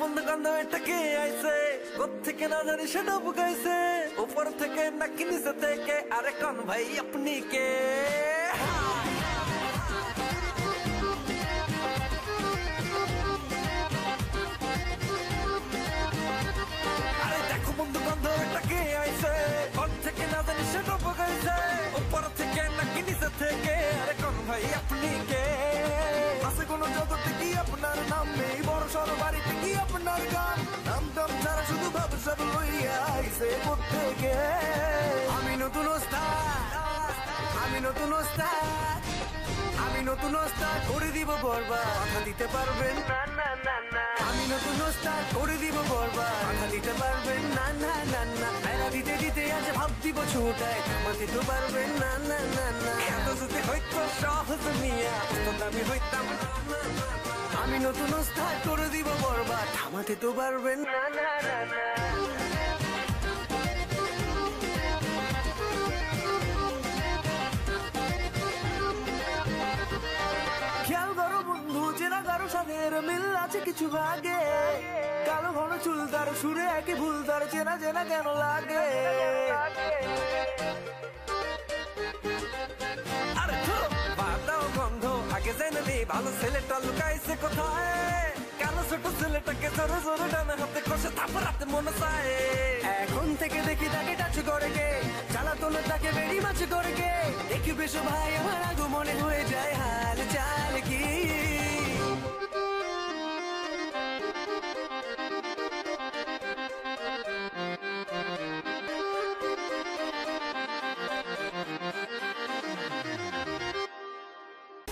বন্ধু বান্ধব এটা কে আইছে, কোত্থেকে না জানি সেটা বুঝাইছে, উপর থেকে নাকি নিচে থেকে, আরে কোন ভাই আপনি কে? আরে দেখো বন্ধু বান্ধব এটা কে আইছে, কোন থেকে না জানি সেটা বুঝাইছে, উপর থেকে নাকি নিচে থেকে, আরে কোন ভাই আপনি কে? আছে কোন জগতে কি আপনার নাম নেই, বড় সড় বাড়িতে কি আপনার গান, নাম টাম ছাড়া শুধু ব্যবসা লইয়া আইছে কোত্থেকে? আমি নতুন ওস্তাদ, আমি নতুন ওস্তাদ, আমি নতুন ওস্তাদ করে দিব বরবাদ, কথা দিতে পারবেন না না না না। আমি নতুন ওস্তাদ করে দিব বরবাদ, কথা দিতে পারবেন না না না না। মেলা দিতে দিতে আজ ভাব দিব ছুটায়, থামাতে তো পারবেন না না না না। এত যদি হইতো সহজ মিয়া, আমি হইতাম না না না। আমি নতুন ওস্তাদ করে দিব বরবাদ, থামাতে তো পারবেন না না না না। খেয়াল করো বন্ধু, চেনা কারো সাথে মিল আছে কিছু ভাগে, কালো ঘন চুল তার সুরে একই ভুল তার, চেনা চেনা কেন লাগে? আরে বাদাও গন্ধ আগে জেনে নি, ভালো ছেলেটা লুকাইছে কোথায়, কালো ছোট ছেলেটাকে জোরে জোরে ডানে হাতে কষে তারপর রাতে মনে চায়। এখন থেকে দেখি তাকে টাচ করে কে, চালাতলে তাকে বেড়ি মাছ করে কে, দেখি বেশ ভাই আমার আগু মনে হয়ে যায় হাল চাল কি।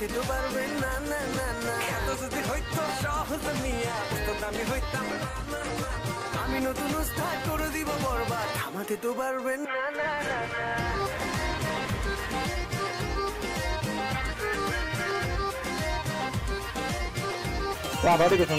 দিতে পারবেন না না না না। এত যদি হইতো সহজ মিয়া, তো আমি হইতাম না না না। আমি নতুন ওস্তাদ করে দিব বরবাদ, থামাতে তো পারবেন না না না না। Wah, baru kita